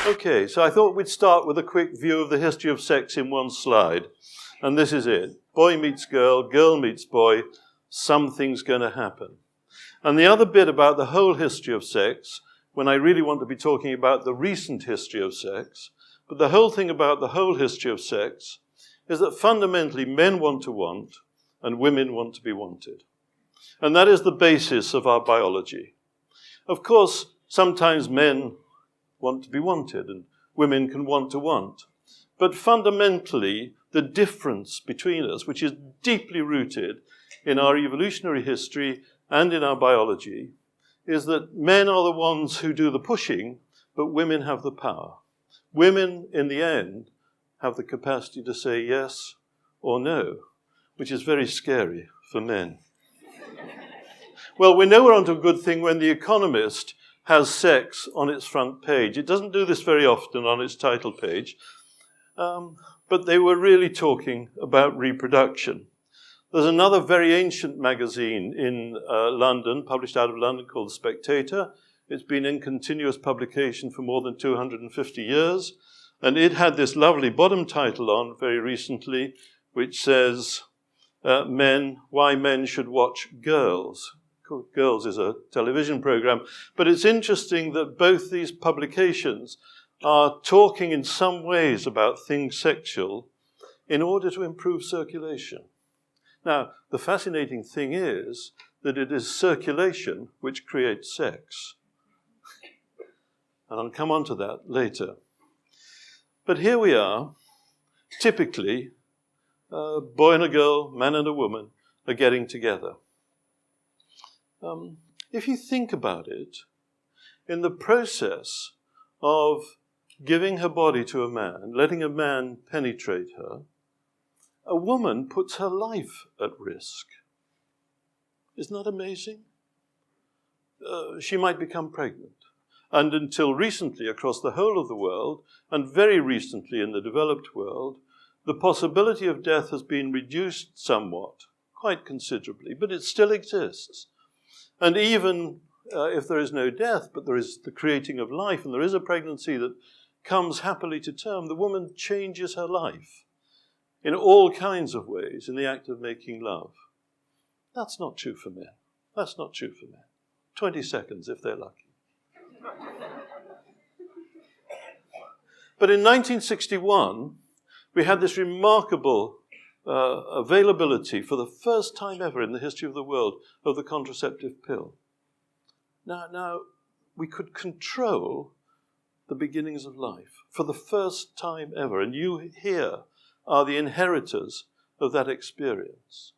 Okay, so I thought we'd start with a quick view of the history of sex in one slide. And this is it. Boy meets girl, girl meets boy, something's going to happen. And the other bit about the whole history of sex, when I really want to be talking about the recent history of sex, but the whole thing about the whole history of sex is that fundamentally men want to want and women want to be wanted. And that is the basis of our biology. Of course, sometimes men want to be wanted and women can want to want. But fundamentally, the difference between us, which is deeply rooted in our evolutionary history and in our biology, is that men are the ones who do the pushing, but women have the power. Women, in the end, have the capacity to say yes or no, which is very scary for men. Well, we know we're onto a good thing when The Economist has sex on its front page. It doesn't do this very often on its title page, but they were really talking about reproduction. There's another very ancient magazine in London, published out of London, called The Spectator. It's been in continuous publication for more than 250 years, and it had this lovely bottom title on very recently, which says, Why Men Should Watch Girls. Girls is a television program, but it's interesting that both these publications are talking in some ways about things sexual in order to improve circulation. Now, the fascinating thing is that it is circulation which creates sex. And I'll come on to that later. But here we are, typically, a boy and a girl, man and a woman, are getting together. If you think about it, in the process of giving her body to a man, letting a man penetrate her, a woman puts her life at risk. Isn't that amazing? She might become pregnant. And until recently, across the whole of the world, and very recently in the developed world, the possibility of death has been reduced somewhat, quite considerably, but it still exists. And even if there is no death, but there is the creating of life, and there is a pregnancy that comes happily to term, the woman changes her life in all kinds of ways in the act of making love. That's not true for men. That's not true for men. 20 seconds if they're lucky. But in 1961, we had this remarkable availability for the first time ever in the history of the world of the contraceptive pill. Now, we could control the beginnings of life for the first time ever, and you here are the inheritors of that experience.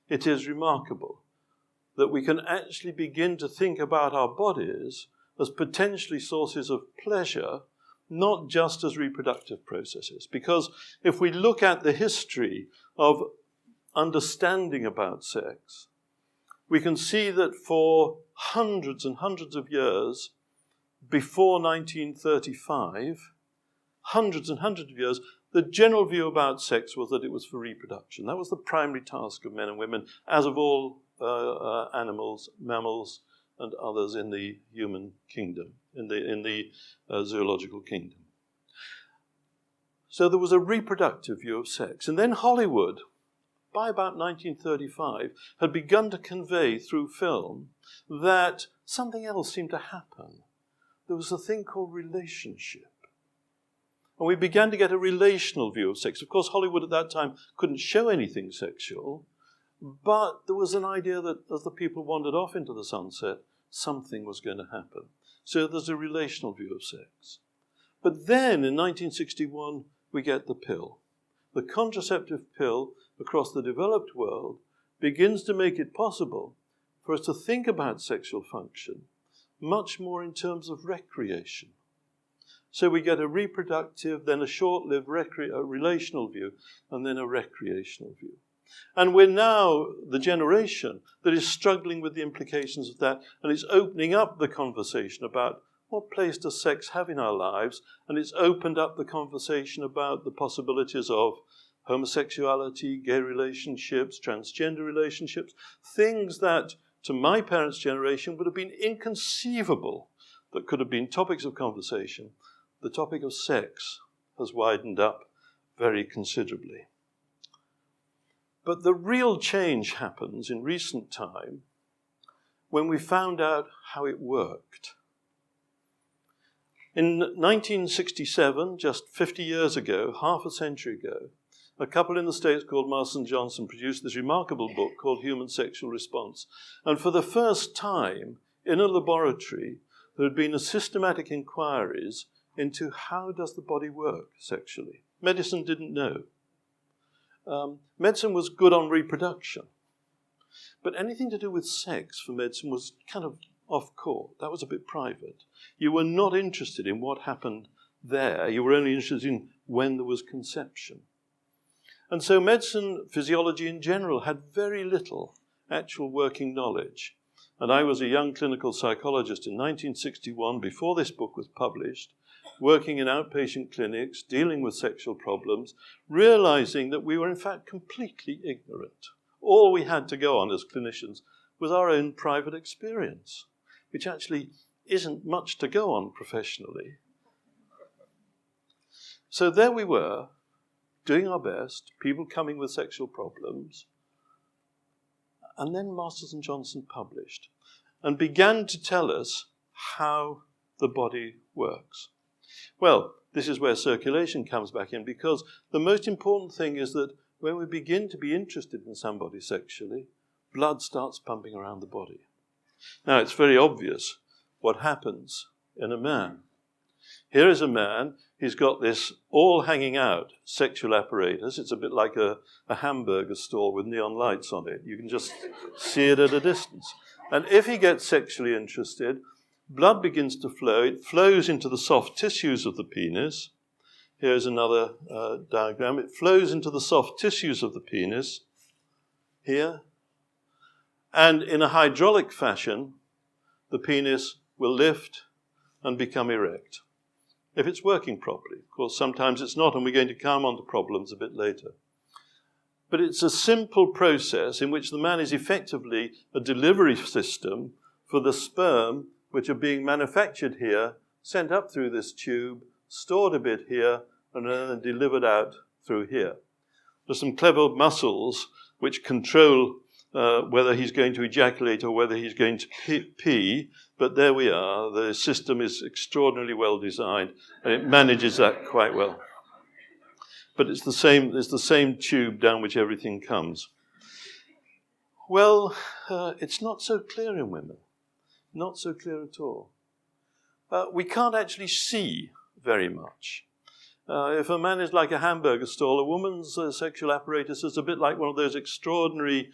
It is remarkable that we can actually begin to think about our bodies as potentially sources of pleasure, not just as reproductive processes. Because if we look at the history of understanding about sex, we can see that for hundreds and hundreds of years before 1935, hundreds and hundreds of years, the general view about sex was that it was for reproduction. That was the primary task of men and women, as of all animals, mammals, and others in the human kingdom, in the zoological kingdom. So there was a reproductive view of sex. And then Hollywood, by about 1935, had begun to convey through film that something else seemed to happen. There was a thing called relationship. And we began to get a relational view of sex. Of course, Hollywood at that time couldn't show anything sexual, but there was an idea that as the people wandered off into the sunset, something was going to happen. So there's a relational view of sex. But then in 1961, we get the pill. The contraceptive pill across the developed world begins to make it possible for us to think about sexual function much more in terms of recreation. So we get a reproductive, then a short-lived relational view, and then a recreational view. And we're now the generation that is struggling with the implications of that, and it's opening up the conversation about what place does sex have in our lives, and it's opened up the conversation about the possibilities of homosexuality, gay relationships, transgender relationships, things that to my parents' generation would have been inconceivable that could have been topics of conversation, the topic of sex has widened up very considerably. But the real change happens in recent time when we found out how it worked. In 1967, just 50 years ago, half a century ago, a couple in the States called Marston Johnson produced this remarkable book called Human Sexual Response. And for the first time in a laboratory, there had been a systematic inquiries into how does the body work sexually. Medicine didn't know. Medicine was good on reproduction. But anything to do with sex for medicine was kind of off court. That was a bit private. You were not interested in what happened there. You were only interested in when there was conception. And so medicine, physiology in general, had very little actual working knowledge. And I was a young clinical psychologist in 1961, before this book was published, working in outpatient clinics, dealing with sexual problems, realizing that we were in fact completely ignorant. All we had to go on as clinicians was our own private experience, which actually isn't much to go on professionally. So there we were, doing our best, people coming with sexual problems, and then Masters and Johnson published and began to tell us how the body works. Well, this is where circulation comes back in, because the most important thing is that when we begin to be interested in somebody sexually, blood starts pumping around the body. Now, it's very obvious what happens in a man. Here is a man, he's got this all hanging out sexual apparatus. It's a bit like a hamburger stall with neon lights on it. You can just see it at a distance. And if he gets sexually interested, blood begins to flow. It flows into the soft tissues of the penis. Here's another diagram. It flows into the soft tissues of the penis here. And in a hydraulic fashion, the penis will lift and become erect, if it's working properly. Of course, sometimes it's not, and we're going to come on to problems a bit later. But it's a simple process in which the man is effectively a delivery system for the sperm, which are being manufactured here, sent up through this tube, stored a bit here, and then delivered out through here. There's some clever muscles which control whether he's going to ejaculate or whether he's going to pee, but there we are. The system is extraordinarily well designed, and it manages that quite well. But it's the same tube down which everything comes. Well, it's not so clear in women. Not so clear at all. We can't actually see very much. If a man is like a hamburger stall, a woman's sexual apparatus is a bit like one of those extraordinary,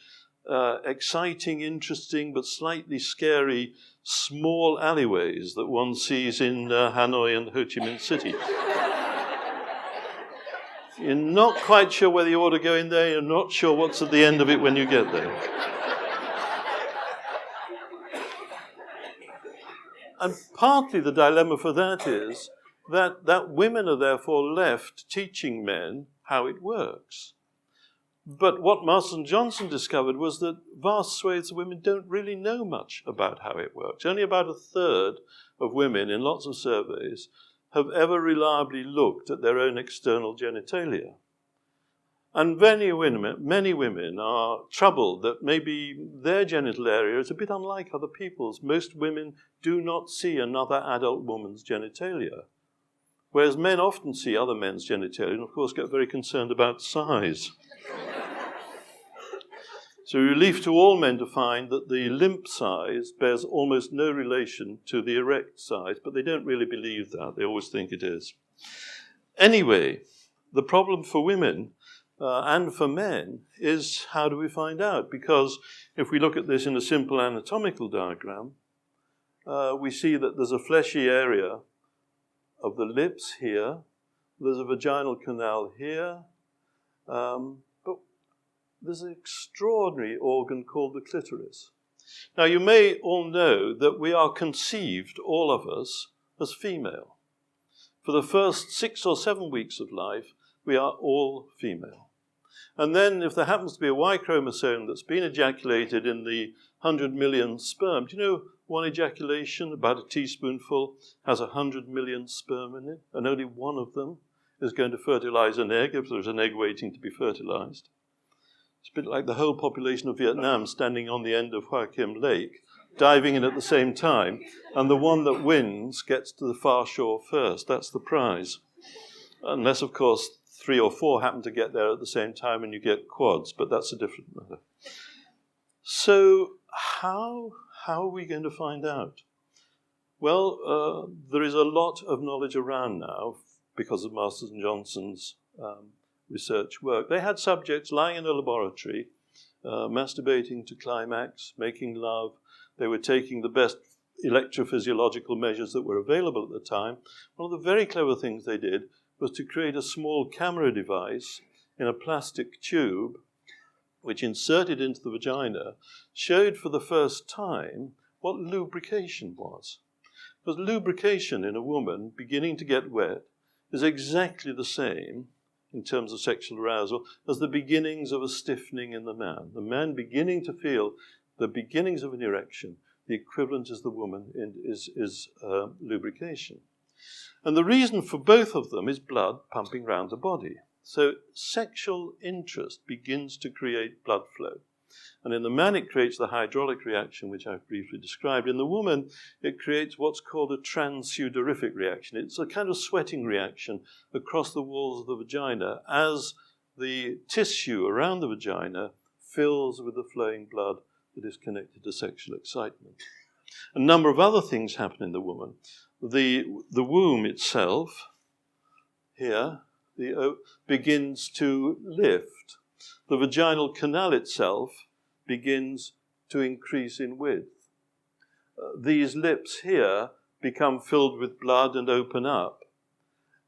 exciting, interesting, but slightly scary small alleyways that one sees in Hanoi and Ho Chi Minh City. You're not quite sure whether you ought to go in there. You're not sure what's at the end of it when you get there. And partly the dilemma for that is that women are therefore left teaching men how it works. But what Marston Johnson discovered was that vast swathes of women don't really know much about how it works. Only about a third of women in lots of surveys have ever reliably looked at their own external genitalia. And many women are troubled that maybe their genital area is a bit unlike other people's. Most women do not see another adult woman's genitalia, whereas men often see other men's genitalia and, of course, get very concerned about size. So relief to all men to find that the limp size bears almost no relation to the erect size, but they don't really believe that. They always think it is. Anyway, the problem for women and for men is how do we find out? Because if we look at this in a simple anatomical diagram, we see that there's a fleshy area of the lips here. There's a vaginal canal here. But there's an extraordinary organ called the clitoris. Now, you may all know that we are conceived, all of us, as female. For the first 6 or 7 weeks of life, we are all female. And then if there happens to be a Y chromosome that's been ejaculated in the 100 million sperm, do you know one ejaculation, about a teaspoonful, has 100 million sperm in it, and only one of them is going to fertilize an egg if there's an egg waiting to be fertilized. It's a bit like the whole population of Vietnam standing on the end of Hoa Kim Lake, diving in at the same time, and the one that wins gets to the far shore first. That's the prize. Unless, of course, 3 or 4 happen to get there at the same time and you get quads, but that's a different matter. So how are we going to find out? Well, there is a lot of knowledge around now because of Masters and Johnson's research work. They had subjects lying in a laboratory, masturbating to climax, making love. They were taking the best electrophysiological measures that were available at the time. One of the very clever things they did was to create a small camera device in a plastic tube, which inserted into the vagina, showed for the first time what lubrication was. Because lubrication in a woman beginning to get wet is exactly the same in terms of sexual arousal as the beginnings of a stiffening in the man. The man beginning to feel the beginnings of an erection, the equivalent as the woman is lubrication. And the reason for both of them is blood pumping around the body. So sexual interest begins to create blood flow. And in the man, it creates the hydraulic reaction, which I've briefly described. In the woman, it creates what's called a transsudorific reaction. It's a kind of sweating reaction across the walls of the vagina as the tissue around the vagina fills with the flowing blood that is connected to sexual excitement. A number of other things happen in the woman. The womb itself, here, begins to lift. The vaginal canal itself begins to increase in width. These lips here become filled with blood and open up,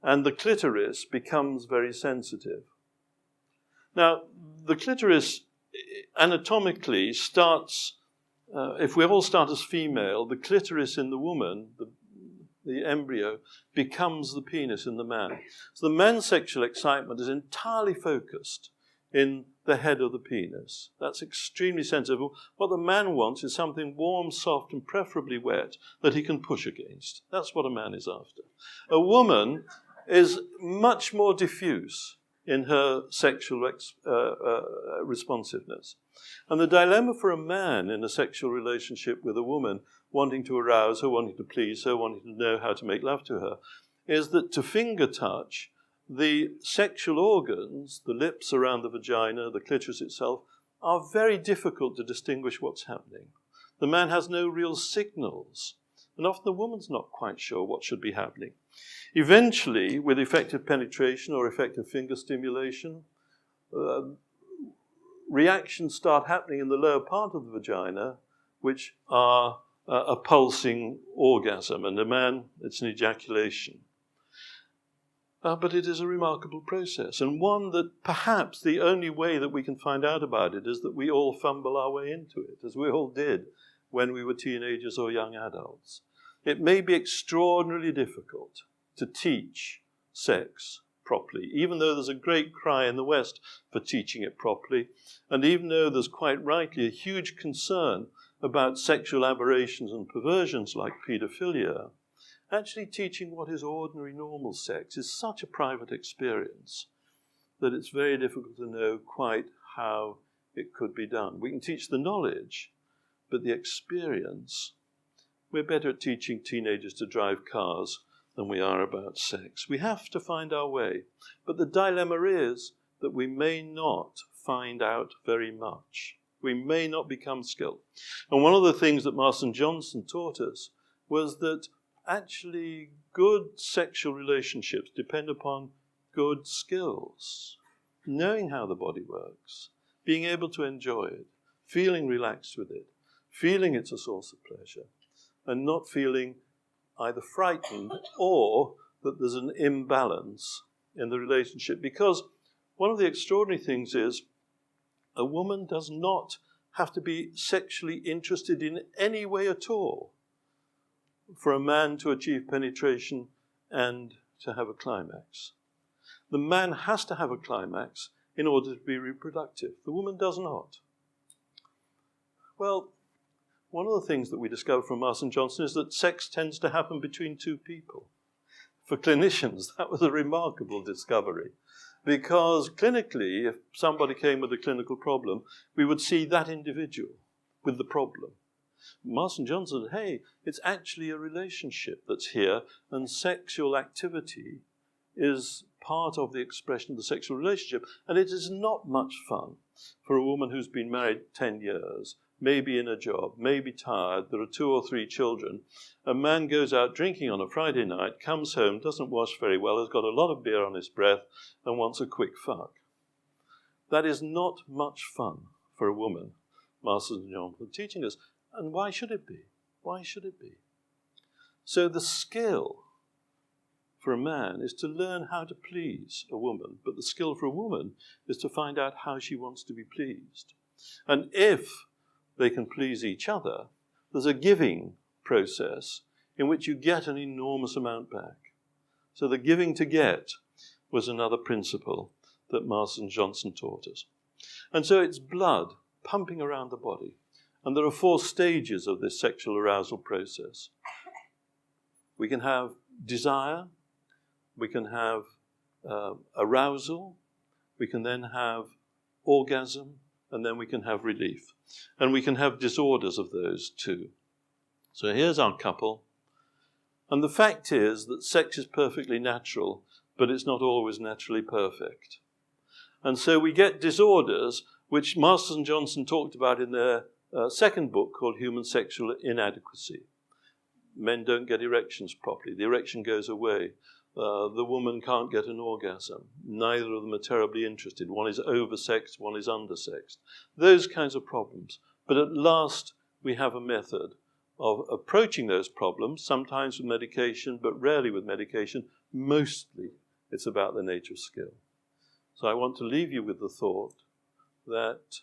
and the clitoris becomes very sensitive. Now, the clitoris anatomically starts, if we all start as female, the clitoris in the woman, the embryo, becomes the penis in the man. So the man's sexual excitement is entirely focused in the head of the penis. That's extremely sensitive. What the man wants is something warm, soft, and preferably wet that he can push against. That's what a man is after. A woman is much more diffuse in her sexual responsiveness. And the dilemma for a man in a sexual relationship with a woman wanting to arouse her, wanting to please her, wanting to know how to make love to her, is that to finger touch, the sexual organs, the lips around the vagina, the clitoris itself, are very difficult to distinguish what's happening. The man has no real signals, and often the woman's not quite sure what should be happening. Eventually, with effective penetration or effective finger stimulation, reactions start happening in the lower part of the vagina, which are a pulsing orgasm, and a man, it's an ejaculation. But it is a remarkable process, and one that perhaps the only way that we can find out about it is that we all fumble our way into it, as we all did when we were teenagers or young adults. It may be extraordinarily difficult to teach sex properly, even though there's a great cry in the West for teaching it properly, and even though there's quite rightly a huge concern about sexual aberrations and perversions like paedophilia. Actually teaching what is ordinary normal sex is such a private experience that it's very difficult to know quite how it could be done. We can teach the knowledge, but the experience, we're better at teaching teenagers to drive cars than we are about sex. We have to find our way, but the dilemma is that we may not find out very much. We may not become skilled. And one of the things that Marston Johnson taught us was that actually good sexual relationships depend upon good skills, knowing how the body works, being able to enjoy it, feeling relaxed with it, feeling it's a source of pleasure, and not feeling either frightened or that there's an imbalance in the relationship. Because one of the extraordinary things is a woman does not have to be sexually interested in any way at all for a man to achieve penetration and to have a climax. The man has to have a climax in order to be reproductive. The woman does not. Well, one of the things that we discovered from Marston Johnson is that sex tends to happen between two people. For clinicians, that was a remarkable discovery, because clinically, if somebody came with a clinical problem, we would see that individual with the problem. Marston Johnson said, hey, it's actually a relationship that's here, and sexual activity is part of the expression of the sexual relationship. And it is not much fun for a woman who's been married 10 years, maybe in a job, maybe tired, there are 2 or 3 children. A man goes out drinking on a Friday night, comes home, doesn't wash very well, has got a lot of beer on his breath, and wants a quick fuck. That is not much fun for a woman, Marston Johnson teaching us. And why should it be? Why should it be? So the skill for a man is to learn how to please a woman, but the skill for a woman is to find out how she wants to be pleased. And if they can please each other, there's a giving process in which you get an enormous amount back. So the giving to get was another principle that Marston Johnson taught us. And so it's blood pumping around the body. And there are 4 stages of this sexual arousal process. We can have desire, we can have arousal, we can then have orgasm, and then we can have relief. And we can have disorders of those too. So here's our couple. And the fact is that sex is perfectly natural, but it's not always naturally perfect. And so we get disorders, which Marston Johnson talked about in their second book called Human Sexual Inadequacy. Men don't get erections properly. The erection goes away. The woman can't get an orgasm. Neither of them are terribly interested. One is oversexed, one is undersexed. Those kinds of problems. But at last, we have a method of approaching those problems, sometimes with medication, but rarely with medication. Mostly, it's about the nature of skill. So I want to leave you with the thought that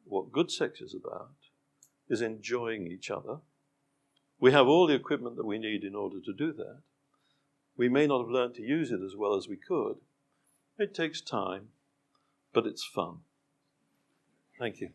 what good sex is about is enjoying each other. We have all the equipment that we need in order to do that. We may not have learned to use it as well as we could. It takes time, but it's fun. Thank you.